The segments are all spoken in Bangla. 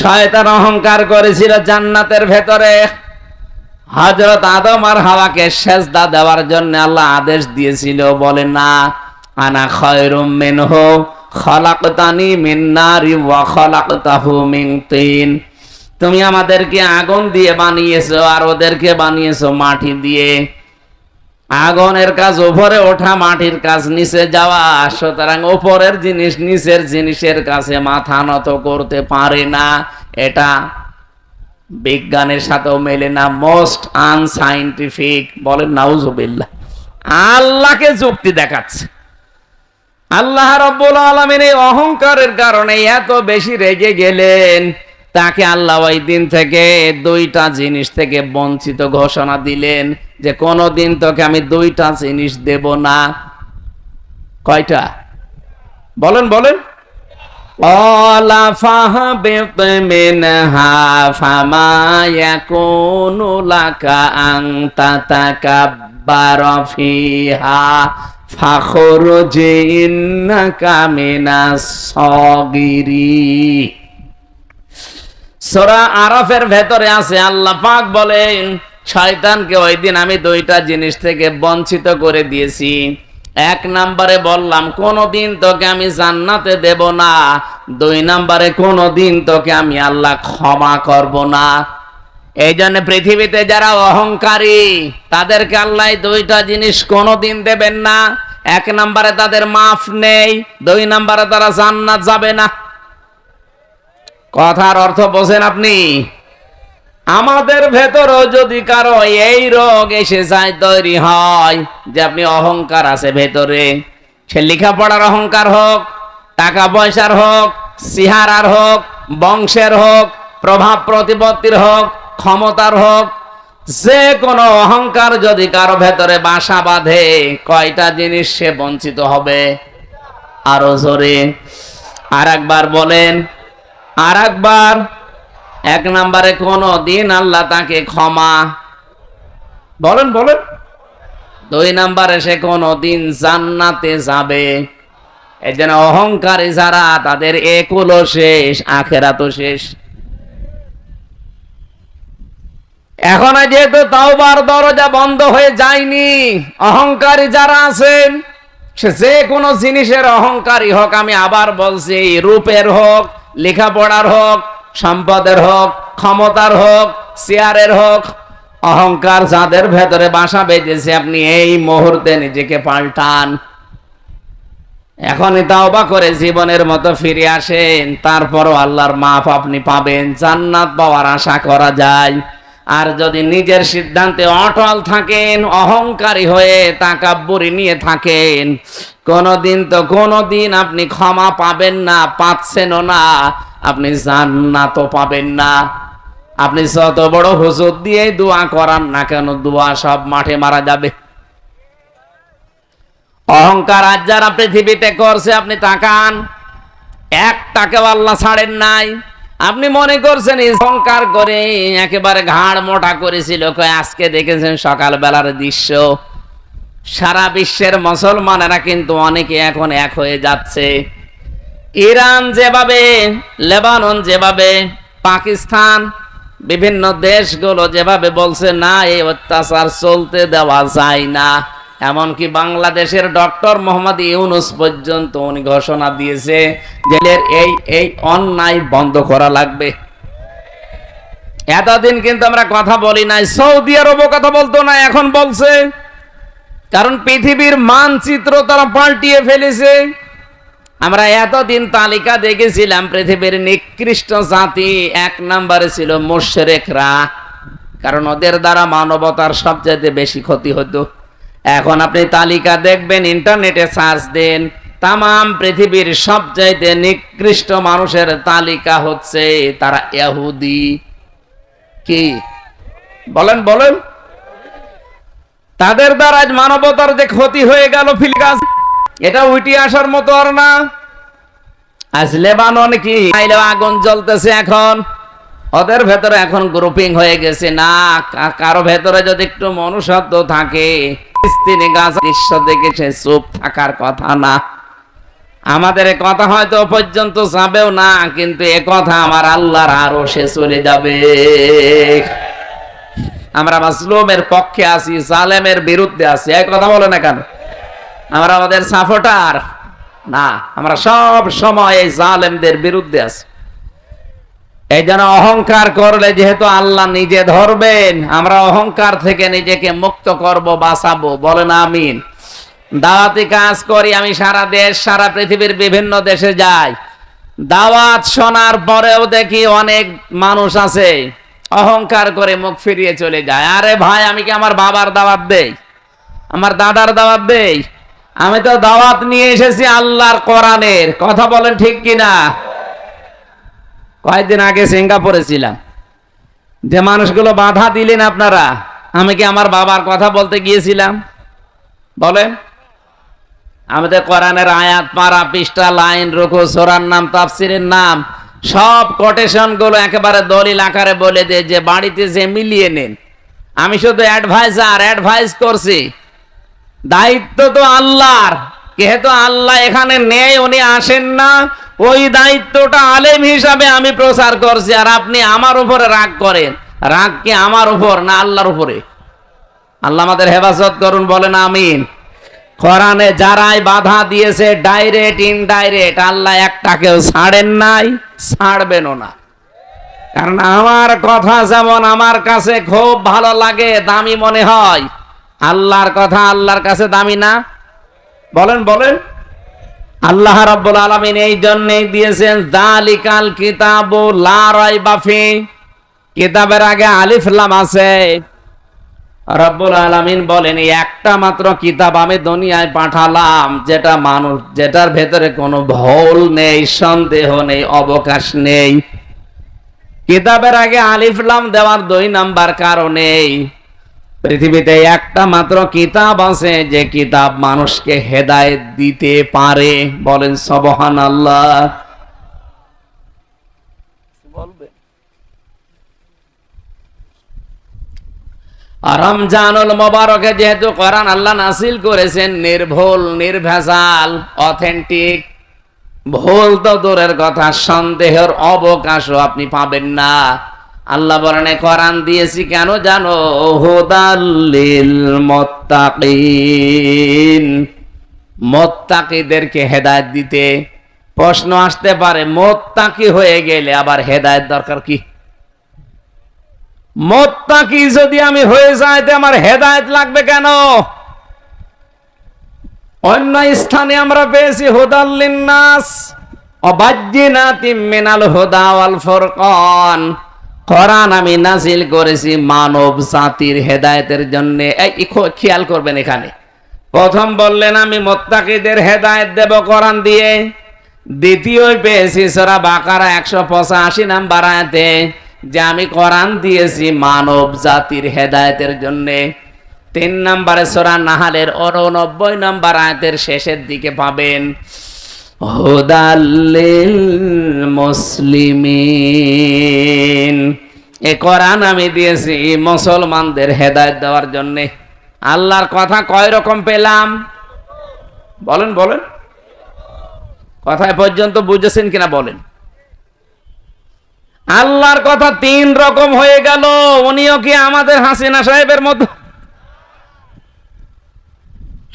শয়তান অহংকার করেছিল জান্নাতের ভেতরে। হযরত আদম আর হাওয়াকে সেজদা দেওয়ার জন্য আল্লাহ আদেশ দিয়েছিল, বলে না আনা খায়রুম মিনহু খলাকতানি মিন নারি ওয়া খলাকতাহু মিন তিন। তুমি আমাদেরকে আগুন দিয়ে বানিয়েছো আর ওদেরকে বানিয়েছো মাটি দিয়ে। আগুনের কাজ উপরে ওঠা, মাটির কাজ নিচে যাওয়া, সুতরাং উপরের জিনিস নিচের জিনিসের কাছে মাথা নত করতে পারে না। এটা বিজ্ঞানের সাথেও মেলে না, মোস্ট আনসাইন্টিফিক। বলেন নাউজুবিল্লাহ। আল্লাহকে যুক্তি দেখাচ্ছে। আল্লাহ রাব্বুল আলামিন এই অহংকারের কারণে এত বেশি রেগে গেলেন, তাকে আল্লাহ ওই দিন থেকে দুইটা জিনিস থেকে বঞ্চিত ঘোষণা দিলেন যে কোনদিন তোকে আমি দুইটা জিনিস দেব না। কয়টা? বলেন বলেন। ওয়ালা ফাহবিত মিনহা ফামা ইয়াকুনু লাকা আন তাতাকাব্বারা ফিহা ফাখরুজ ইন্নাকা মিনাস সাগিরিন। সূরা আরাফের ভেতরে আছে, আল্লাহ পাক বলেন শয়তানকে ওই দিন আমি দুইটা জিনিস থেকে বঞ্চিত করে দিয়েছি। এক নম্বরে বললাম কোনদিন তোকে আমি জান্নাতে দেব না, দুই নম্বরে কোনদিন তোকে আমি আল্লাহ ক্ষমা করব না। এই জন্য পৃথিবীতে যারা অহংকারী তাদেরকে আল্লাহ দুইটা জিনিস কোনদিন দেবেন না। এক নম্বরে তাদের মাফ নেই, দুই নম্বরে তারা জান্নাত যাবে না। কথার অর্থ বোঝেন আপনি? আমাদের ভেতরও যদি কারো এই রোগ এসে যায়, তৈরি হয় যে আপনি অহংকার আছে ভেতরে, সে লেখাপড়ার অহংকার হোক, টাকা পয়সার হোক, চেহারার হোক, বংশের হোক, প্রভাব প্রতিপত্তির হোক, ক্ষমতার হোক, যে কোনো অহংকার যদি কারো ভেতরে বাসা বাঁধে, কয়টা জিনিস সে বঞ্চিত হবে? আরো জোরে আর একবার বলেন। আর একবার। এক নম্বরে কোন দিন আল্লাহ তাকে ক্ষমা, বলেন বলেন। দুই নম্বরে সে কোন দিন জান্নাতে যাবে। এই জন্য অহংকারী যারা, তাদের একুলো শেষ, আখেরাতও শেষ। এখন যেহেতু তাওবার দরজা বন্ধ হয়ে যায়নি, অহংকারী যারা আছেন, সে যে কোনো জিনিসের অহংকারী হোক, আমি আবার বলছি, রূপের হোক, লেখাপড়ার হোক, সম্পদের হোক, ক্ষমতার হোক, চেয়ারের হোক, অহংকার যাদের ভেতরে বাসা বেঁধেছে, আপনি এই মুহূর্তে নিজেকে পাল্টান। এখনই তাওবা করে জীবনের মতো ফিরে আসেন, তারপরও আল্লাহর মাফ আপনি পাবেন, জান্নাত পাওয়ার আশা করা যায়। আর যদি নিজের সিদ্ধান্তে অটল থাকেন, অহংকারী হয়ে তাকাব্বুরি নিয়ে থাকেন, কোনদিন আপনি ক্ষমা পাবেন না, পাচ্ছেনও না, আপনি জান্নাতও পাবেন না। আপনি যত বড় হুজুর দিয়ে দোয়া করান না কেন, দোয়া সব মাঠে মারা যাবে। অহংকার আজ যারা পৃথিবীতে করছে, আপনি তাকান, একটাকেও আল্লাহ ছাড়েন নাই। আপনি মনে করছেন অহংকার করে একেবারে ঘাড় মোটা করেছিল, আজকে দেখেছেন সকালবেলার দৃশ্য, সারা বিশ্বের মুসলমানেরা কিন্তু অনেকে এখন এক হয়ে যাচ্ছে। ইরান যেভাবে, লেবানন যেভাবে, পাকিস্তান, বিভিন্ন দেশগুলো যেভাবে বলছে না এই অত্যাচার চলতে দেওয়া যায় না, এমনকি বাংলাদেশের ডক্টর মোহাম্মদ ইউনূস পর্যন্ত উনি ঘোষণা দিয়েছে যে এই অন্যায় বন্ধ করা লাগবে। এতদিন কিন্তু আমরা কথা বলি নাই, সৌদি আরবও কথা বলতো না, এখন বলছে, কারণ পৃথিবীর মানচিত্র তারা পাল্টিয়ে ফেলেছে। আমরা এতদিন তালিকা দেখেছিলাম, পৃথিবীর নিকৃষ্ট জাতি এক নম্বরে ছিল মুশরিকরা, কারণ ওদের দ্বারা মানবতার সবচেয়ে বেশি ক্ষতি হতো। এখন আপনি তালিকা দেখবেন, ইন্টারনেটে সার্চ দেন, তামাম পৃথিবীর সবচাইতে নিকৃষ্ট মানুষের তালিকা হচ্ছে তারা ইহুদি। কি বলেন বলেন? তাদের দ্বারা আজ মানবতার যে ক্ষতি হয়ে গেল ফিলিস্তিন, এটা উঠে আসার মতো আর না। আজ লেবানন কি আগুন জ্বলতেছে, এখন ওদের ভেতরে এখন গ্রুপিং হয়ে গেছে। না, কারো ভেতরে যদি একটু মনুষ্যত্ব থাকে, ফিলিস্তিনি গাজা দৃশ্য দেখে সে চুপ থাকার কথা না। আমাদের এ কথা হয়তো পর্যন্ত যাবেও না, কিন্তু এ কথা আমার আল্লাহর আরশে চলে যাবে। আমরা মাজলুমের পক্ষে আছি, জালেমের বিরুদ্ধে আছি, এই কথা বলে না কেন? আমরা আমাদের সাপোর্টার না, আমরা সব সময় এই জালেমদের বিরুদ্ধে আছি। এই জন্য অহংকার করলে যেহেতু আল্লাহ নিজে ধরবেন, আমরা অহংকার থেকে নিজেকে মুক্ত করব, বাঁচাবো। বলেন আমিন। দাওয়াতি কাজ করি আমি, সারা দেশ সারা পৃথিবীর বিভিন্ন দেশে যাই। দাওয়াত শোনার পরেও দেখি অনেক মানুষ আছে অহংকার করে মুখ ফিরিয়ে চলে যায়। আরে ভাই, আমি কি আমার বাবার দাওয়াত দেই, আমার দাদার দাওয়াত দেই? আমি তো দাওয়াত নিয়ে এসেছি আল্লাহর কোরআনের। কথা বলেন ঠিক কিনা? কয়েকদিন আগে সিঙ্গাপুরে ছিলাম, যে মানুষগুলো বাধা দিলেন আপনারা, আমি কি আমার বাবার কথা বলতে গিয়েছিলাম? বলেন। আমি তো কোরআনের আয়াত, পারা, পৃষ্ঠা, লাইন, রুকু, সূরার নাম, তাফসিরের নাম, সব কোটেশন গুলো একেবারে দলিল আকারে বলে দিয়ে যে বাড়িতে যে মিলিয়ে নেন। আমি শুধু অ্যাডভাইস করছি। দায়িত্ব তো আল্লাহর, যেহেতু আল্লাহ এখানে নেই, উনি আসেন না, ওই দায়িত্বটা আলেম হিসাবে আমি প্রচার করছি। আর আপনি আমার উপরে রাগ করেন, রাগ কি আমার উপর না আল্লাহর উপরে? আল্লাহ আমাদের হেফাজত করুন, বলেন আমিন। কোরআনে যারাই বাধা দিয়েছে, ডাইরেক্ট ইনডাইরেক্ট, আল্লাহ একটাকেও ছাড়েন নাই, ছাড়বেনও না। কারণ আমার কথা যেমন আমার কাছে খুব ভালো লাগে, দামি মনে হয়, আল্লাহর কথা আল্লাহর কাছে দামি না? বলেন বলেন। আল্লাহ রাব্বুল আলামিন এই জন্যই দিয়েছেন যালিকাল কিতাবু লা রাইবা ফি। কিতাবের আগে আলিফ লাম আছে। রব্বুল আলামিন বলেন, একটা মাত্র কিতাব আমি দুনিয়ায় পাঠালাম, যেটা মানুষ, যেটার ভেতরে কোনো ভুল নেই, সন্দেহ নেই, অবকাশ নেই। কিতাবের আগে আলিফ লাম দেওয়ার 2 নাম্বার কারণে পৃথিবীতে একটা মাত্র কিতাব আছে, যে কিতাব মানুষকে হেদায়েত দিতে পারে। বলেন সুবহানাল্লাহ। রমজানুল মোবারকে যেহেতু কোরআন আল্লাহ নাযিল করেছেন নির্ভুল, নির্ভেজাল, অথেন্টিক, ভুল তো দূরের কথা, সন্দেহের অবকাশও আপনি পাবেন না। আল্লাহ বলেন কোরআন দিয়েছি কেন জানো? হুদাল লিল মুত্তাকিন, মুত্তাকিদেরকে হেদায়েত দিতে। প্রশ্ন আসতে পারে, মুত্তাকি হয়ে গেলে আবার হেদায়েত দরকার কি? মুত্তাকি যদি আমি হয়ে যাই, তো আমার হেদায়েত লাগবে কেন? অন্য স্থানে আমরা পেয়েছি হুদাল লিন্নাস ওয়া বায়্যিনাতিম মিনাল হুদা ওয়াল ফুরকান। কোরআন আমি নাযিল করেছি মানব জাতির হেদায়েতের জন্য। এই খেয়াল করবেন, এখানে প্রথম বললেন আমি মুত্তাকিদের হেদায়েত দেব কোরআন দিয়ে। দ্বিতীয় পেয়েছি সূরা বাকারা 185 নাম্বার আয়াতে, যে আমি কোরআন দিয়েছি মানব জাতির হেদায়েতের জন্য। 3 নম্বরে সূরা নাহালের 89 নম্বর আয়াতের শেষের দিকে পাবেন হুদাল লিল মুসলিমিন। এই কোরআন আমি দিয়েছি মুসলমানদের হেদায়েত দেওয়ার জন্য। আল্লাহর কথা কয় রকম পেলাম? বলেন বলেন। কথায় পর্যন্ত বুঝেছেন কিনা বলেন? আল্লাহর কথা 3 রকম হয়ে গেল। উনিও কি আমাদের হাসিনা সাহেবের মতো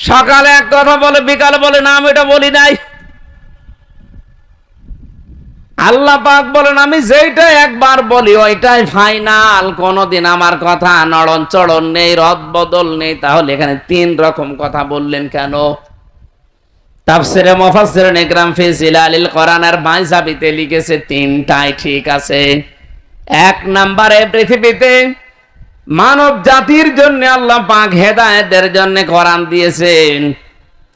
সকালে এক কথা বলে, বিকালে বলে না আমি এটা বলি নাই? আল্লাহ পাক বলেন আমি যেটা একবার বলি ওইটাই ফাইনাল, কোনদিন আমার কথা নড়ন চড়ন নেই, রদ বদল নেই। তাহলে এখানে 3 রকম কথা বললেন কেন? তাফসিরে মুফাসসিরিন ইকরাম ফি জিলালিল কোরআনের মাইজাবিতে লিখেছে 3টাই ঠিক আছে। 1 নম্বরে পৃথিবীতে মানব জাতির জন্য আল্লাহ পাক হেদায়েতের জন্য কোরআন দিয়েছেন।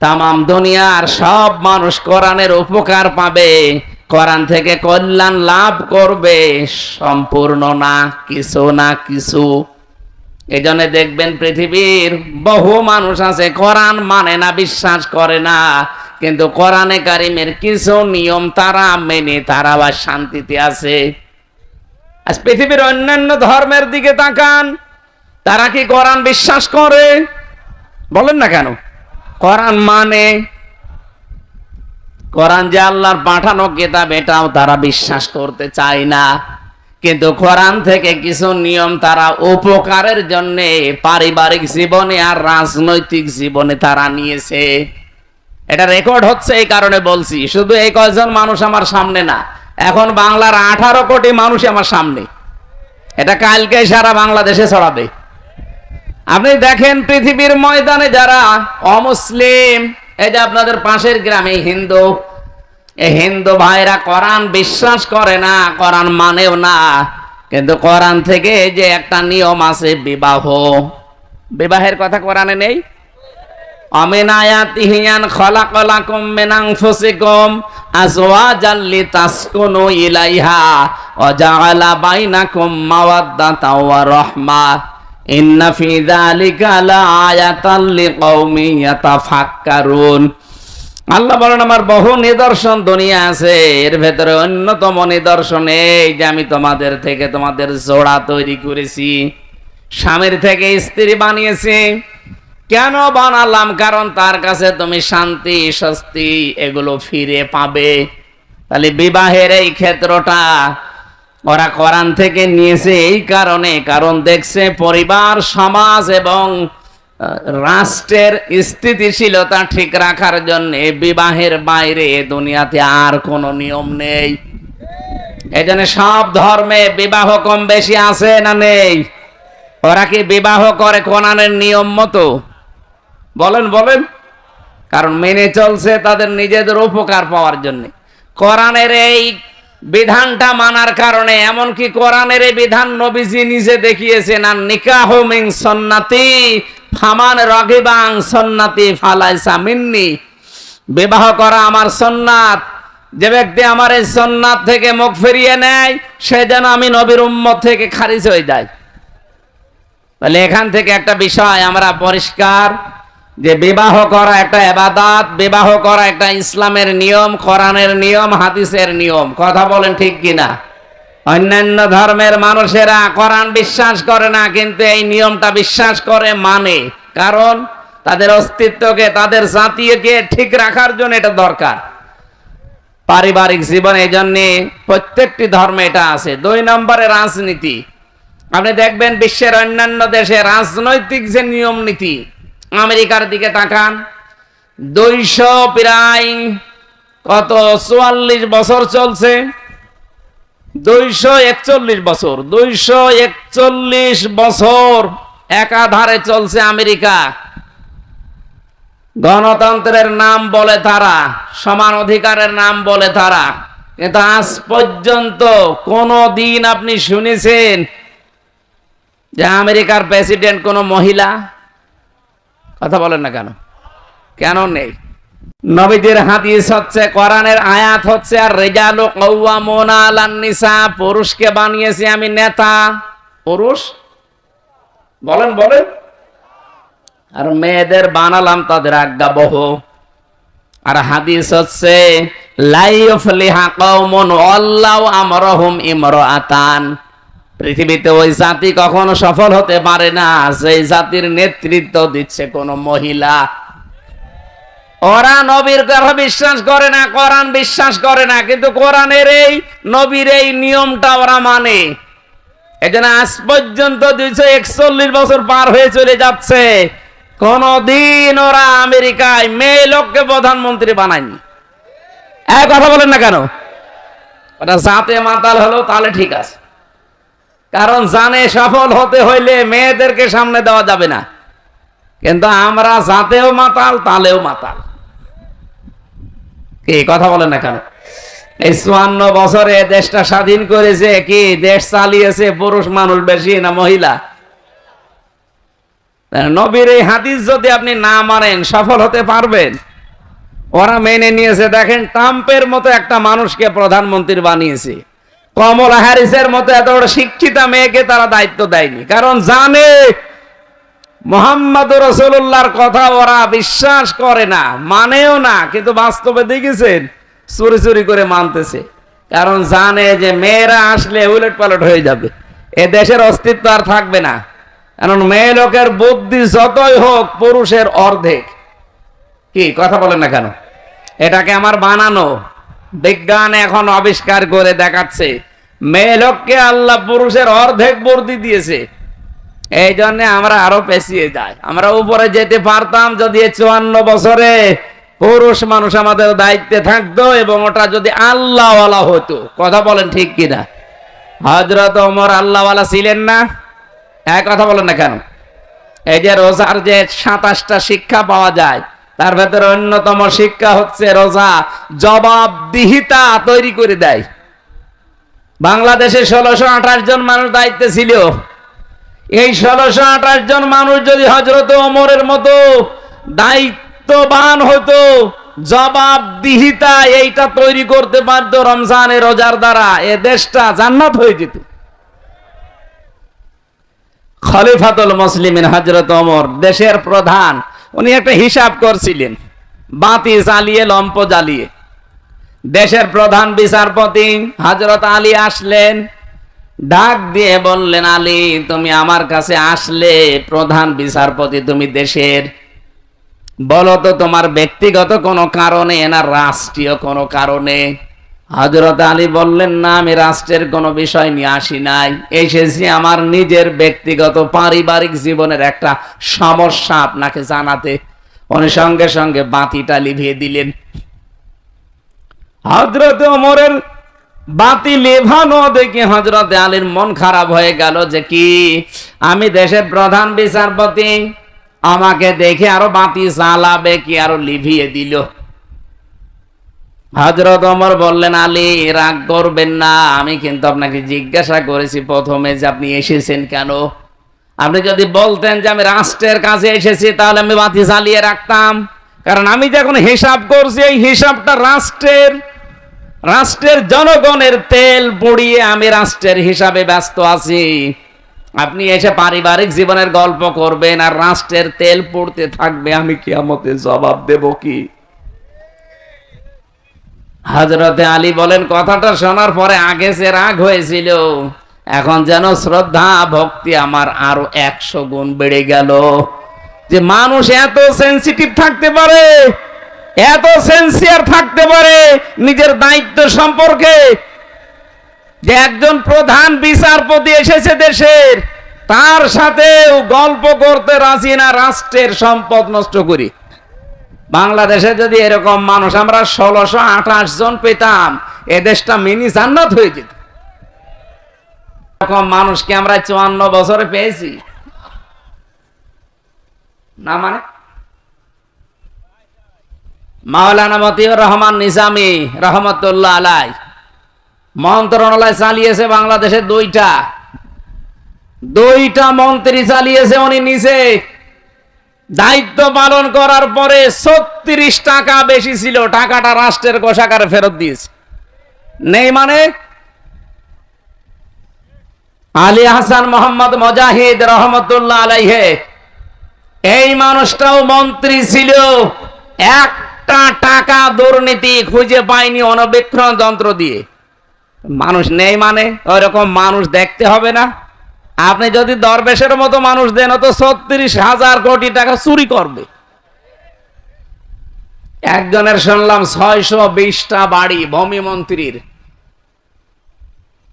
তামাম দুনিয়ার সব মানুষ কোরআনের উপকার পাবে, কোরআন থেকে কল্যাণ লাভ করবে, সম্পূর্ণ না, কিছু না কিছু। এজন্য দেখবেন পৃথিবীর বহু মানুষ আছে কোরআন মানে না, বিশ্বাস করে না, কিন্তু কোরআনে কারিমের কিছু নিয়ম তারা মেনে তারা আবার শান্তিতে আছে। আজ পৃথিবীর অন্যান্য ধর্মের দিকে তাকান, তারা কি কোরআন বিশ্বাস করে? বলেন না কেন? কোরআন মানে কোরআন যে আল্লাহর পাঠানো কিতাব এটাও তারা বিশ্বাস করতে চায় না, কিন্তু কোরআন থেকে কিছু নিয়ম তারা উপকারের জন্য পারিবারিক জীবনে আর রাজনৈতিক জীবনে তারা নিয়েছে। এটা রেকর্ড হচ্ছে, এই কারণে বলছি। শুধু এই কয়জন মানুষ আমার সামনে না, এখন বাংলার 18 কোটি মানুষ আমার সামনে। এটা কালকে সারা বাংলাদেশে ছড়াবে। আপনি দেখেন পৃথিবীর ময়দানে যারা অমুসলিম, এই যে আপনাদের পাশের গ্রামে হিন্দু, এই হিন্দু ভাইরা কোরআন বিশ্বাস করে না, কোরআন মানেও না, কিন্তু কোরআন থেকে যে একটা নিয়ম আছে বিবাহ, বিবাহের কথা কোরআনে নেই? আমিন আয়াতিহি আন খালাকালাকুম মিন আনফুসিকুম আজওয়াজাল লিতাসকুনু ইলাইহা ওয়া জাআলা বাইনাকুম মাওয়াদ্দাতাও ওয়া রাহমা ইন্না ফি যালিকা লাআয়াতাল লিকাউমিন ইয়াতাফাক্কারুন। আল্লাহ বলেন আমার বহু নিদর্শন দুনিয়া আছে, এর ভেতরে অন্যতম নিদর্শন এই যে আমি তোমাদের থেকে তোমাদের জোড়া তৈরি করেছি, স্বামীর থেকে স্ত্রী বানিয়েছি। কেন বানালাম? কারণ তার কাছে তুমি শান্তি স্বস্তি এগুলো ফিরে পাবে। তাহলে বিবাহের এই ক্ষেত্রটা ওরা কোরআন থেকে নিয়েছে এই কারণে, কারণ দেখছে পরিবার সমাজ এবং রাষ্ট্রের স্থিতিশীলতা ঠিক রাখার জন্য বিবাহের বাইরে দুনিয়াতে আর কোনো নিয়ম নেই। এই জন্য সব ধর্মে বিবাহ কম বেশি আছে না নেই? ওরা কি বিবাহ করে কোরআনের নিয়ম মতো? বলেন বলেন। কারণ মেনে চলছে তাদের নিজেদের উপকার পাওয়ার জন্য। কোরআনের এই বিধানটা মানার কারণে, এমনকি কোরআনের এই বিধান নবীজি নিজে দেখিয়েছেন, আর নিকাহু মিন সুন্নতি ফামান রাগিবা আন সুন্নতি ফালাইসা মিন্নি। বিবাহ করা আমার সুন্নাত, যে ব্যক্তি আমার এই সুন্নাত থেকে মুখ ফিরিয়ে নেয় সে যেন আমি নবীর উম্মত থেকে খারিজ হয়ে যায়। তাহলে এখান থেকে একটা বিষয় আমরা পরিষ্কার, যে বিবাহ করা একটা ইবাদত, বিবাহ করা একটা ইসলামের নিয়ম, কোরআনের নিয়ম, হাদিসের নিয়ম। কথা বলেন ঠিক কিনা? অন্যান্য ধর্মের মানুষেরা কোরআন বিশ্বাস করে না, কিন্তু এই নিয়মটা বিশ্বাস করে, মানে। কারণ তাদের অস্তিত্বকে, তাদের জাতিকে ঠিক রাখার জন্য এটা দরকার। পারিবারিক জীবন এই জন্যে প্রত্যেকটি ধর্মে এটা আছে। 2 নম্বরে রাজনীতি। আপনি দেখবেন বিশ্বের অন্যান্য দেশে রাজনৈতিক যে নিয়ম নীতি, আমেরিকার দিকে তাকান, 200 প্রায় কত 44 বছর চলছে, 241 বছর, 241 বছর একাধারে চলছে আমেরিকা। গণতন্ত্রের নাম বলে তারা, সমান অধিকারের নাম বলে তারা, কিন্তু আজ পর্যন্ত কোন দিন আপনি শুনেছেন যে আমেরিকার প্রেসিডেন্ট কোন মহিলা? কথা বলেন না কেন? কেন নেই? নবীদের হাদিস হচ্ছে, কোরআনের আয়াত হচ্ছে, আর রিজালু কাওয়ামুনা আলান নিসা, পুরুষকে বানিয়েছি আমি নেতা। পুরুষ বলেন বলেন, আর মেয়েদের বানালাম তাদের আজ্ঞাবহ। আর হাদিস হচ্ছে লা ইউফলিহা কওমুন আল্লাহু আমরহুম ইমরাআতান, পৃথিবীতে ওই জাতি কখনো সফল হতে পারে না যেই জাতির নেতৃত্ব দিচ্ছে কোন মহিলা। ওরা নবীর কথা বিশ্বাস করে না, কোরআন বিশ্বাস করে না, কিন্তু কোরআনের এই নবীর এই নিয়মটা ওরা মানে। এজন্য আজ পর্যন্ত 241 বছর পার হয়ে চলে যাচ্ছে, কোনদিন ওরা আমেরিকায় মেয়ে লোককে প্রধানমন্ত্রী বানায়নি। এক কথা বলেন না কেন? ওটা জাতে মাতাল হলো তাহলে ঠিক আছে, কারণ জানে সফল হতে হইলে মেয়েদেরকে সামনে দেওয়া যাবে না। কিন্তু আমরা জাতেও মাতাল, তালেও মাতাল। কি কথা বলেন না কেন? এই 54 বছরে দেশটা স্বাধীন করেছে কি, দেশ চালিয়েছে পুরুষ মানুষ বেশি না মহিলা? নবীর এই হাদিস যদি আপনি না মানেন সফল হতে পারবেন? ওরা মেনে নিয়েছে। দেখেন ট্রাম্পের মতো একটা মানুষকে প্রধানমন্ত্রী বানিয়েছে, কমলা হ্যারিসের মতো এত বড় শিক্ষিতা মেয়েকে তারা দায়িত্ব দেয়নি, কারণ জানে মুহাম্মদ রাসূলুল্লাহর কথা ওরা বিশ্বাস করে না, মানেও না, কিন্তু বাস্তবে দেখেছেন চুরি চুরি করে মানতেছে। কারণ জানে যে মেয়েরা আসলে উলট পালট হয়ে যাবে, এ দেশের অস্তিত্ব আর থাকবে না। কারণ মেয়ে লোকের বুদ্ধি যতই হোক পুরুষের অর্ধেক। কি কথা বলেন না কেন? এটাকে আমার বানানো। বিজ্ঞান এখন আবিষ্কার করে দেখাচ্ছে মেয়ে লোককে আল্লাহ পুরুষের অর্ধেক বর্দি দিয়েছে। এই জন্য আমরা আরো পেছিয়ে যাই। আমরা উপরে যেতে পারতাম যদি 54 বছরে পুরুষ মানুষ আমাদের দায়িত্বে থাকতো এবং ওটা যদি আল্লাহওয়ালা হতো। কথা বলেন ঠিক কিনা? হযরত ওমর আল্লাহওয়ালা ছিলেন না? এক কথা বলেন না কেন? এই যে রোজার যে 27টা শিক্ষা পাওয়া যায়, তার ভেতরে অন্যতম শিক্ষা হচ্ছে রোজা জবাবদিহিতা তৈরি করে দেয়। বাংলাদেশে 1628 জন মানুষ দায়িত্বে ছিল। এই 1628 জন মানুষ যদি হযরত ওমরের মতো দায়িত্ববান হতো, জবাবদিহিতা এইটা তৈরি করতে পারতো রমজানের রোজার দ্বারা, এ দেশটা জান্নাত হয়ে যেত। খলিফাতুল মুসলিমিন হযরত ওমর দেশের প্রধান, উনি একটা হিসাব করছিলেন বাতি জ্বালিয়ে লম্প জ্বালিয়ে। দেশের প্রধান বিচারপতি হযরত আলী আসলেন, ডাক দিয়ে বললেন, আলী তুমি আমার কাছে আসলে, প্রধান বিচারপতি তুমি দেশের, বলো তো তোমার ব্যক্তিগত কোনো কারণে না রাষ্ট্রীয় কোনো কারণে? হযরত আলী বললেন, না আমি রাষ্ট্রের কোনো বিষয় নিয়ে আসি নাই, এসেছি আমার নিজের ব্যক্তিগত পারিবারিক জীবনের একটা সমস্যা আপনাকে জানাতে। উনি সঙ্গে সঙ্গে বাতিটা লিভিয়ে দিলেন। হযরত ওমরের বাতি লেভানো দেখে হযরত আলীর মন খারাপ হয়ে গেল, যে কি আমি দেশের প্রধান বিচারপতি, আমাকে দেখে আরো বাতি জ্বালাবে কি, আরো লিভিয়ে দিল। হযরত ওমর বললেন, আলী রাগ করবেন না, আমি কিন্তু আপনাকে জিজ্ঞাসা করেছি প্রথমে যে আপনি এসেছেন কেন। আপনি যদি বলতেন যে আমি রাষ্ট্রের কাছে এসেছি, তাহলে আমি বাতি জ্বালিয়ে রাখতাম, কারণ আমি যখন হিসাব করছি এই হিসাবটা রাষ্ট্রের জনগণের তেল পুড়িয়ে আমি রাষ্ট্রের হিসাবে ব্যস্ত আছি। আপনি এসে পারিবারিক জীবনের গল্প করবেন আর রাষ্ট্রের তেল পুড়তে থাকবে, আমি কিয়ামতে জবাব দেব কি? হযরতে আলী বলেন, কথাটা শোনার পরে আগে যে রাগ হয়েছিল, এখন যেন শ্রদ্ধা ভক্তি আমার আরো 100 গুণ বেড়ে গেল। যে মানুষ এত সেনসিটিভ থাকতে পারে, এত সেন্সিয়ার থাকতে পারে নিজের দায়িত্ব সম্পর্কে, যে একজন প্রধান বিচারপতি এসেছে দেশের, তার সাথে গল্প করতে রাজি না রাষ্ট্রের সম্পদ নষ্ট করি। বাংলাদেশে যদি এরকম মানুষ আমরা 1628 জন পেতাম, এ দেশটা মিনি জান্নাত হয়ে যেত। এরকম মানুষকে আমরা 54 বছরে পেয়েছি না? মানে মাওলানা মতিউর রহমান নিজামী রহমতুল্লাহ আলাইহি মন্ত্রণালয় চালিয়েছে বাংলাদেশে, দুইটা মন্ত্রী চালিয়েছে উনি নিজে। দায়িত্ব পালন করার পরে 36 টাকা বেশি ছিল, টাকাটা রাষ্ট্রের কোষাগারে ফেরত দিয়েছে। নেই মানে আলী হাসান মোহাম্মদ মুজাহিদ রহমতুল্লাহ আলাইহি, এই মানুষটাও মন্ত্রী ছিল, একটা টাকা দুর্নীতি খুঁজে পায়নি অণুবীক্ষণ যন্ত্র দিয়ে। মানুষ নেই মানে ওইরকম মানুষ দেখতে হবে না? আপনি যদি দরবেশের মতো মানুষ দেন, তো 36,000 কোটি টাকা চুরি করবে। একজনের শুনলাম 620টা বাড়ি ভূমি মন্ত্রীর,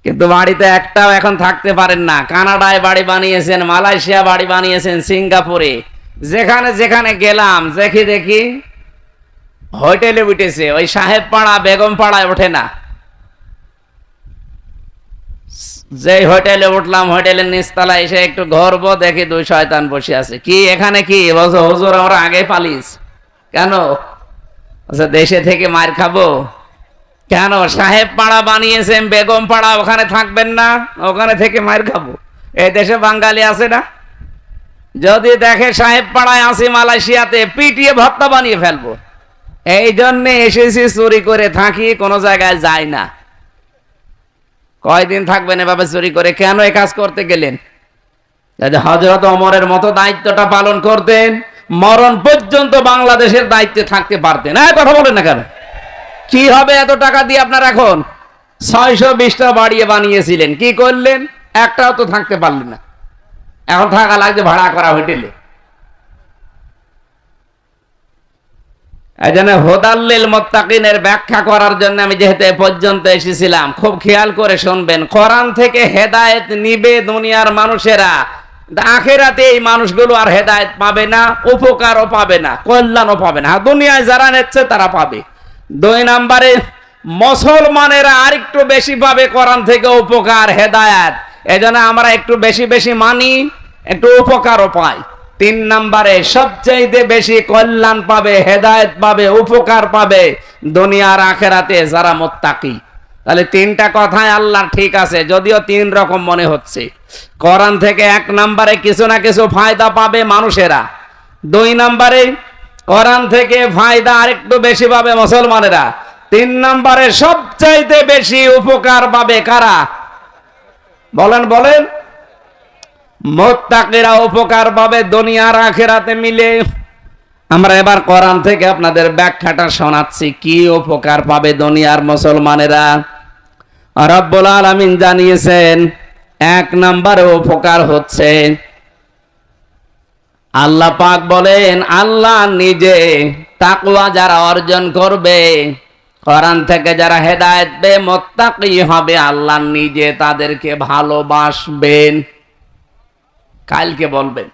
কিন্তু বাড়িতে একটাও এখন থাকতে পারেন না। কানাডায় বাড়ি বানিয়েছেন, মালয়েশিয়া বাড়ি বানিয়েছেন, সিঙ্গাপুরে, যেখানে যেখানে গেলাম দেখি হোটেলে উঠেছে, ওই সাহেব পাড়া বেগম পাড়ায় ওঠে না। যে হোটেলে উঠলাম, হোটেলের নিচতলায় এসে একটু ঘরবো, দেখি 2 শয়তান বসে আছে। কি এখানে কি বলছো? হুজুর আমরা আগে পালিস। কেন? দেশে থেকে মার খাবো। কেন? সাহেব পাড়া বানিয়েছেন, বেগম পাড়া, ওখানে থাকবেন না? ওখানে থেকে মার খাবো। এই দেশে বাঙালি আছে না? যদি দেখে সাহেব পাড়ায় আছি মালয়েশিয়াতে, পিটিয়ে ভর্তা বানিয়ে ফেলবো। এই জন্যে এসেছি, চুরি করে থাকি, কোনো জায়গায় যাই না। কয়দিন থাকবেন এভাবে চুরি করে? কেন এই কাজ করতে গেলেন? যদি হযরত ওমরের মতো দায়িত্বটা পালন করতেন, মরণ পর্যন্ত বাংলাদেশের দায়িত্বে থাকতে পারতেন। কথা বলেন না কেন? কি হবে এত টাকা দিয়ে আপনার? এখন 620টা বাড়িয়ে বানিয়েছিলেন, কি করলেন? একটাও তো থাকতে পারলেন না। এখন থাকা লাগছে ভাড়া করা হোটেলে। এজন্য হুদাল্লিল মুত্তাকিনের ব্যাখ্যা করার জন্য আমি যেহেতু এ পর্যন্ত এসেছিলাম, খুব খেয়াল করে শুনবেন। কোরআন থেকে হেদায়েত নিবে দুনিয়ার মানুষেরা, আখিরাতে এই মানুষগুলো আর হেদায়েত পাবে না, উপকারও পাবে না, কল্যাণও পাবে না। দুনিয়ায় যারা নিচ্ছে তারা পাবে। 2 নম্বরে মুসলমানেরা আরেকটু বেশি পাবে কোরআন থেকে উপকার, হেদায়েত। এজন্য আমরা একটু বেশি বেশি মানি, একটু উপকারও পাই। 3 নম্বরে সবচেয়ে বেশি কল্যাণ পাবে, হেদায়েত পাবে, উপকার পাবে দুনিয়ার আখিরাতে যারা মুত্তাকি। তাহলে 3টা কথাই আল্লাহ ঠিক আছে, যদিও 3 রকম মনে হচ্ছে। কোরআন থেকে 1 নম্বরে কিছু না কিছু ফায়দা পাবে মানুষেরা। 2 নম্বরে কোরআন থেকে ফায়দা আরেকটু বেশি পাবে মুসলমানেরা। 3 নম্বরে সবচাইতে বেশি উপকার পাবে কারা? বলেন বলেন। মুত্তাকিরা উপকার পাবে দুনিয়ার আখিরাতে মিলে। আমরা এবার কোরআন থেকে আপনাদের ব্যাখ্যাটা শোনাচ্ছি, কি উপকার পাবে দুনিয়ার মুসলমানেরা। রব্বুল আলামিন জানিয়েছেন 1 নম্বরে উপকার হচ্ছে, আল্লাহ পাক বলেন আল্লাহ নিজে তাকওয়া যারা অর্জন করবে, কোরআন থেকে যারা হেদায়েত পেয়ে মুত্তাকি হবে, আল্লাহ নিজে তাদেরকে ভালোবাসবেন। কালকে বলবেন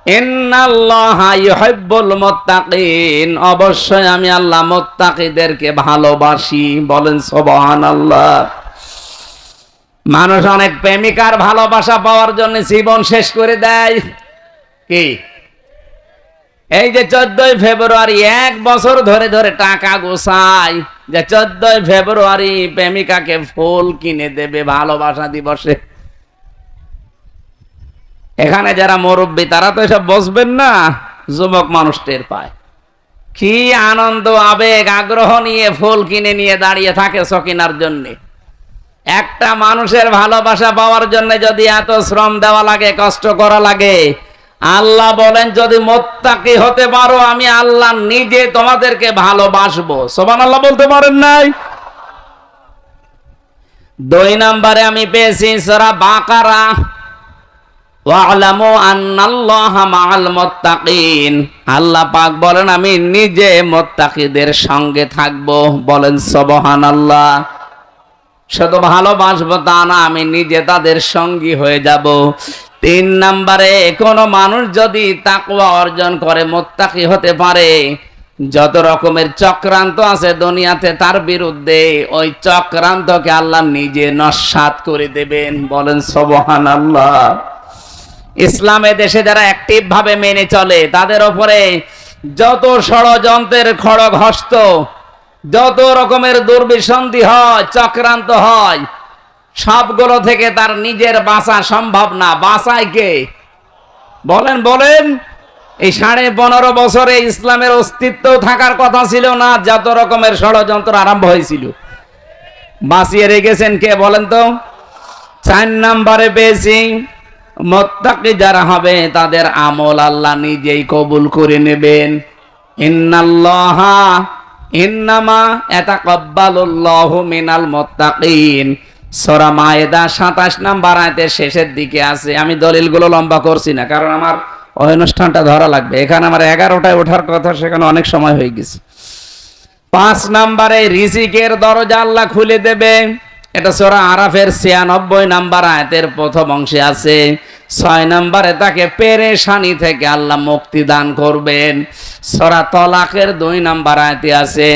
ইন্নাল্লাহা ইউহিব্বুল মুত্তাকিন, অবশ্যই আমি আল্লাহ মুত্তাকিদেরকে ভালোবাসি। বলেন সুবহানাল্লাহ। মানুষ অনেক প্রেমিকার ভালোবাসা পাওয়ার জন্য জীবন শেষ করে দেয়। কি এই যে 14ই ফেব্রুয়ারি 1 বছর ধরে ধরে টাকা গোছায় যে 14ই ফেব্রুয়ারি প্রেমিকাকে ফুল কিনে দেবে ভালোবাসা দিবসে। এখানে যারা মুরব্বী তারা তো এসব বসবেন না, যুবক মানুষ টের পায়। কি আনন্দ, আবেগ, আগ্রহ নিয়ে ফুল কিনে নিয়ে দাঁড়িয়ে থাকে সকিনার জন্য। একটা মানুষের ভালোবাসা পাওয়ার জন্য যদি এত শ্রম দেওয়া লাগে, কষ্ট করা লাগে, আল্লাহ বলেন যদি মুত্তাকি হতে পারো আমি আল্লাহ নিজে তোমাদেরকে ভালোবাসবো। সুবহানাল্লাহ বলতে পারেন নাই? 2 নম্বরে আমি পেয়েছি সূরা বাকারা, ওয়া'লামু আন্নাল্লাহা মা'আল মুত্তাকিন। আল্লাহ পাক বলেন আমি নিজে মুত্তাকিদের সঙ্গে থাকবো। বলেন সুবহানাল্লাহ। শুধু ভালোবাসবো তা না, আমি নিজে তাদের সঙ্গী হয়ে যাব। 3 নম্বরে কোন মানুষ যদি তাকওয়া অর্জন করে মুত্তাকি হতে পারে, যত রকমের চক্রান্ত আছে দুনিয়াতে তার বিরুদ্ধে, ওই চক্রান্তকে আল্লাহ নিজে নস্যাৎ করে দেবেন। বলেন সুবহানাল্লাহ। ইসলামে দেশে যারা অ্যাক্টিভ ভাবে মেনে চলে তাদের উপরে যত ষড়যন্ত্রের খড়গ হস্ত, যত রকমের দুর্বিসন্ধি হয়, চক্রান্ত হয়, সবগুলো থেকে তার নিজের বাঁচা সম্ভব না। বাঁচায় কে? বলেন বলেন। এই 15.5 বছরে ইসলামের অস্তিত্ব থাকার কথা ছিল না, যত রকমের ষড়যন্ত্র আরম্ভ হয়েছিল। বাঁচিয়ে রেখেছেন কে বলেন তো? 4 নম্বরে পেয়েছি মুত্তাকি যারা হবে তাদের আমল আল্লাহ নিজেই কবুল করে নেবেন। ইন্নামা ইয়াতাকাব্বালুল্লাহু মিনাল মুত্তাকিন। সূরা মায়েদা 27 নম্বর আয়াতের শেষের দিকে আছে। আমি দলিলগুলো লম্বা করছি না, কারণ আমার ওই অনুষ্ঠানটা ধরা লাগবে। এখানে আমার 11টায় ওঠার কথা, সেখানে অনেক সময় হয়ে গেছে। 5 নম্বরে রিজিকের দরজা আল্লাহ খুলে দেবে। এটা সূরা আরাফের 96 নম্বর আয়াতের প্রথম অংশে আছে। 6 নম্বরে তাকে পেরেশানি থেকে আল্লাহ মুক্তি দান করবেন। সূরা তালাকের 2 নম্বর আয়াতে আছে।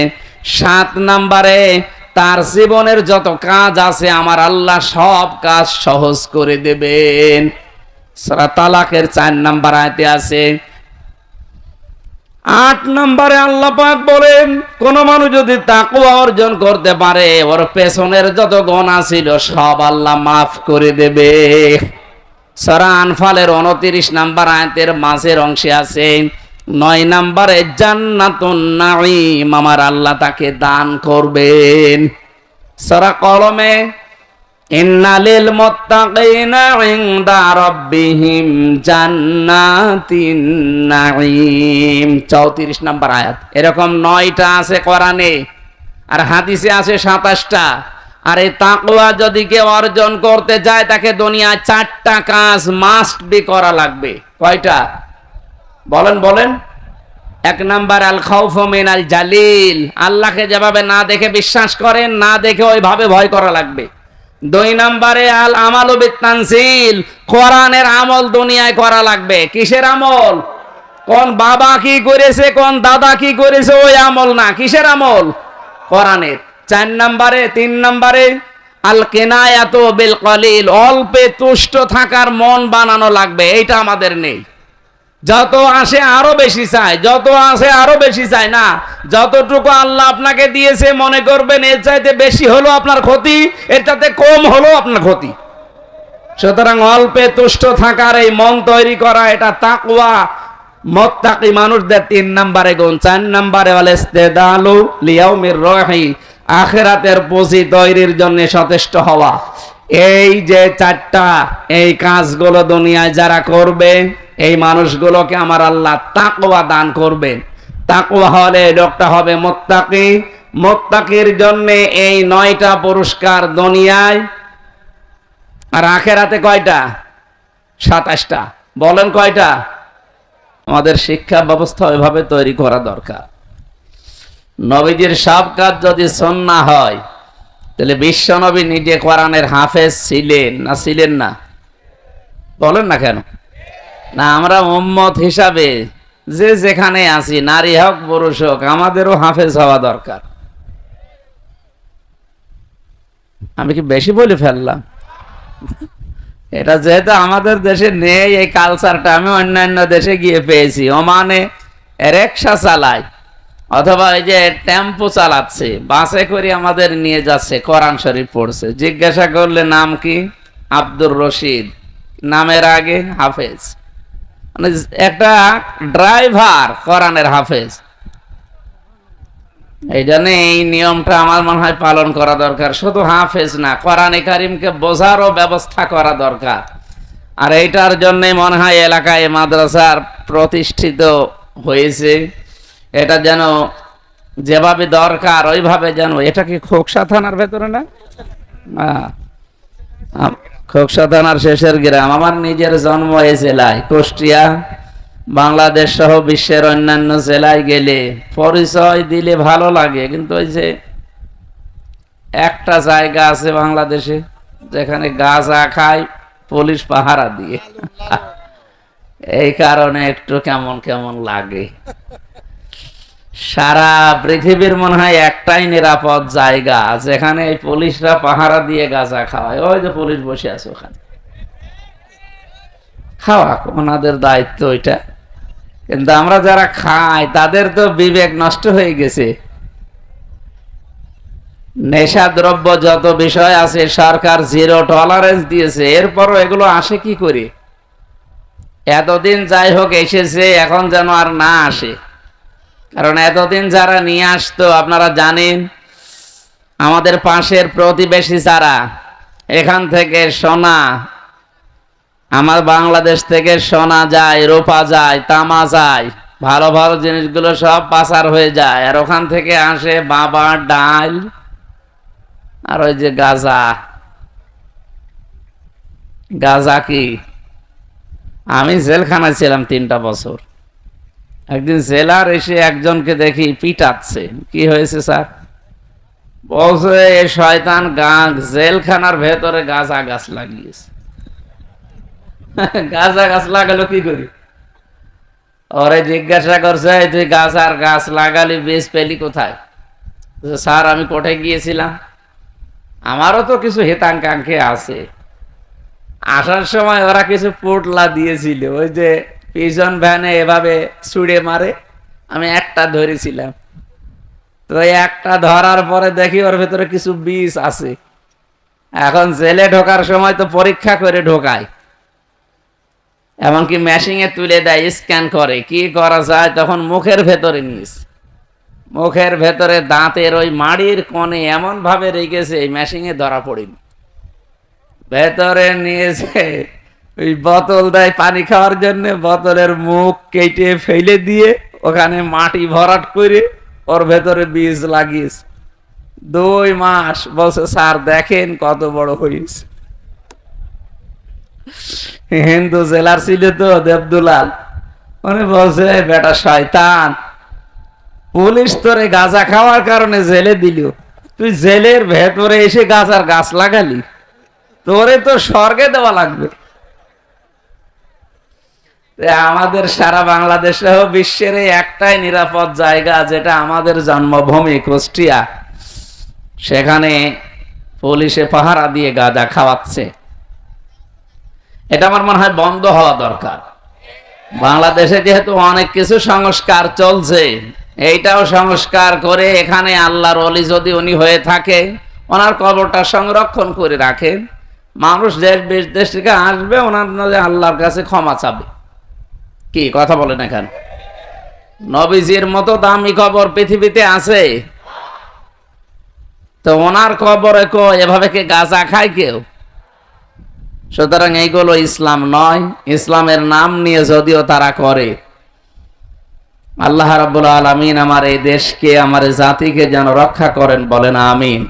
7 নম্বরে তার জীবনের যত কাজ আছে আমার আল্লাহ সব কাজ সহজ করে দেবেন। সূরা তালাকের 4 নম্বর আয়াতে আছে। 8 নম্বরে আল্লাহ পাক বলেন কোন মানুষ যদি তাকওয়া অর্জন করতে পারে, ওর পেছনের যত গুনাহ ছিল সব আল্লাহ মাফ করে দেবে। সূরা আনফালের 29 নম্বর আয়াতের মাঝের অংশে আছে। 9 নম্বরে জান্নাতুন নাঈম, আমার আল্লাহ তাকে দান করবেন। সূরা কলমে ইন্নালিল মুত্তাকিনা ইনদা রাব্বিহিম জান্নাতিন নাঈম, 34 নম্বর আয়াত। এরকম 9টা আছে কোরআনে, আর হাদিসে আছে 27টা। আর এই তাকওয়া যদি কেউ অর্জন করতে চায় তাকে দুনিয়ায় 4টা কাজ মাস্ট বি করা লাগবে। কয়টা? বলেন বলেন। এক নাম্বার আল খাউফু মিনাল জালিল, আল্লাহকে যেভাবে না দেখে বিশ্বাস করেন, না দেখে ওইভাবে ভয় করা লাগবে। দুই নম্বরে আল আমালু বিত্তানজিল, কোরআনের আমল দুনিয়ায় করা লাগবে। কিসের আমল? কোন বাবা কি করেছে, কোন দাদা কি করেছে ওই আমল না, কিসের আমল? কোরআনের। তিন নম্বরে আল কিনায়াতু বিল কলিল, অল্পে তুষ্ট থাকার মন বানানো লাগবে। এইটা আমাদের নেই। যত আসে আরো বেশি চাই, যত আসে আরো বেশি চাই না। যতটুকু আল্লাহ আপনাকে দিয়েছে মনে করবেন এর চাইতে বেশি হলো আপনার ক্ষতি, এর চাইতে কম হলো আপনার ক্ষতি। সুতরাং অল্পে তুষ্ট থাকার এই মন তৈরি করা, এটা তাকওয়া মুত্তাকি মানুষদের 3 নম্বরে গুণ। 4 নম্বরে ওয়াল ইস্তিদালু লিয়াউমির রাহি, আখিরাতের পুঁজি তৈরির জন্য সচেষ্ট হওয়া। এই যে 4টা এই কাজগুলো দুনিয়ায় যারা করবে, এই মানুষগুলোকে আমার আল্লাহ তাকওয়া দান করবেন। তাকওয়া হলে লোকটা হবে মুত্তাকি। মুত্তাকির জন্য এই 9টা পুরস্কার দুনিয়ায়, আর আখিরাতে কয়টা? 27টা। বলেন কয়টা? আমাদের শিক্ষা ব্যবস্থা ওইভাবে তৈরি করা দরকার। নবীজির সব কাজ যদি সুন্নাহ হয়, তাহলে বিশ্ব নবী নিজে কোরআনের হাফেজ ছিলেন না ছিলেন না? বলেন না কেন? না, আমরা উম্মত হিসাবে যে যেখানে আছি, নারী হোক পুরুষ হোক, আমাদেরও হাফেজ হওয়া দরকার। আমি কি বেশি বলে ফেললাম? এটা যেহেতু আমাদের দেশে নেই এই কালচারটা, আমি অন্যান্য দেশে গিয়ে পেয়েছি। ওমানে রিকশা চালায় অথবা এই যে টেম্পো চালাচ্ছে, বাসে করে আমাদের নিয়ে যাচ্ছে, কোরআন শরীফ পড়ছে। জিজ্ঞাসা করলে নাম কি? আব্দুর রশিদ, নামের আগে হাফেজ। মানে একটা ড্রাইভার কোরআনের হাফেজ। এই জন্য এই নিয়মটা আমার মনে হয় পালন করা দরকার। শুধু হাফেজ না, কোরআনে কারিমকে বোঝারও ব্যবস্থা করা দরকার। আর এইটার জন্য মনে হয় এলাকায় মাদ্রাসার প্রতিষ্ঠিত হয়েছে। এটা যেন যেভাবে দরকার ওইভাবে যেন। এটা কি খোকসা থানার ভেতরে না? খোকসা থানার শেষের গ্রাম। আমার নিজের জন্ম এই জেলায়, কুষ্টিয়া। বাংলাদেশ সহ বিশ্বের অন্যান্য জেলায় গেলে পরিচয় দিলে ভালো লাগে, কিন্তু ওই যে একটা জায়গা আছে বাংলাদেশে যেখানে গাঁজা খায় পুলিশ পাহারা দিয়ে, এই কারণে একটু কেমন কেমন লাগে। সারা পৃথিবীর মনে হয় একটাই নিরাপদ জায়গা যেখানে এই পুলিশরা পাহারা দিয়ে গাঁজা খাওয়ায়। ওই যে পুলিশ বসে আছে ওখানে, খাওয়া ওনাদের দায়িত্ব ওইটা। কিন্তু আমরা যারা খাই তাদের তো বিবেক নষ্ট হয়ে গেছে। নেশা দ্রব্য যত বিষয় আছে সরকার 0 টলারেন্স দিয়েছে, এরপরও এগুলো আসে কি করে? এতদিন যাই হোক এসেছে, এখন যেন আর না আসে। কারণ এতদিন যারা নিয়ে আসতো, আপনারা জানেন আমাদের পাশের প্রতিবেশী যারা, এখান থেকে সোনা, আমার বাংলাদেশ থেকে সোনা যায়, রূপা যায়, তামা যায়, ভালো ভালো জিনিসগুলো সব পাচার হয়ে যায়। আর ওখান থেকে আসে বাবা, ডাল আর ওই যে গাঁজা। গাঁজা কি? আমি জেলখানায় ছিলাম 3টা বছর। একদিন জেলার এসে একজনকে দেখি পিটাচ্ছে। কি হয়েছে স্যার? বলছে এ শয়তান জেলখানার ভেতরে গাঁজা গাছ লাগিয়েছে। গাঁজা গাছ লাগালো কি করি? ওরে জিজ্ঞাসা করছে, তুই গাঁজার গাছ লাগালি, বীজ পেলি কোথায়? স্যার আমি কোর্টে গিয়েছিলাম, আমারও তো কিছু হিতাকাঙ্ক্ষী আছে। আসার সময় ওরা কিছু পোটলা দিয়েছিল, ওই যে পিজন ভ্যানে এভাবে ছুড়ে মারে, আমি একটা ধরেছিলাম। তো একটা ধরার পরে দেখি ওর ভেতরে কিছু বীজ আছে। এখন জেলে ঢোকার সময় তো পরীক্ষা করে ঢোকায়, এমনকি মেশিনে তুলে দেয়, স্ক্যান করে। কি করা যায় তখন? মুখের ভেতরে নিস, মুখের ভেতরে দাঁতের ওই মাড়ির কোণে এমন ভাবে রেখেছে মেশিনে ধরা পড়েনি। ভেতরে নিয়েছে, ওই বোতল দেয় পানি খাওয়ার জন্য, বোতলের মুখ কেটে ফেলে দিয়ে ওখানে মাটি ভরাট করে ওর ভেতরে বীজ লাগিয়েছে। 2 মাস। বলছে স্যার দেখেন কত বড় হয়েছে। হিন্দু জেলার ছিল তো দেবদুলাল, মানে বলছে বেটা শয়তান, পুলিশ তোরে গাঁজা খাওয়ার কারণে জেলে দিল, তুই জেলের ভেতরে এসে গাঁজার গাছ লাগালি, তোরে তো স্বর্গে দেওয়া লাগবে। আমাদের সারা বাংলাদেশ সহ বিশ্বের এই একটাই নিরাপদ জায়গা যেটা আমাদের জন্মভূমি কুষ্টিয়া, সেখানে পুলিশে পাহারা দিয়ে গাঁজা খাওয়াচ্ছে। এটা আমার মনে হয় বন্ধ হওয়া দরকার। বাংলাদেশে যেহেতু অনেক কিছু সংস্কার চলছে, এইটাও সংস্কার করে এখানে আল্লাহর ওলি যদি উনি হয়ে থাকে, ওনার কবরটা সংরক্ষণ করে রাখেন, মানুষ দেশ বিদেশ থেকে আসবে, ওনার আল্লাহর কাছে ক্ষমা চাবে। কি কথা বলেন? এখানে নবীজির মতো দামি কবর পৃথিবীতে আছে, তো ওনার কবরে এভাবে কে গাঁজা খায় কেউ? সুতরাং এইগুলো ইসলাম নয়। ইসলামের নাম নিয়ে যদিও তারা করে, আল্লাহ রাব্বুল আলামিন আমার এই দেশকে, আমার এই জাতিকে যেন রক্ষা করেন, বলেন আমিন।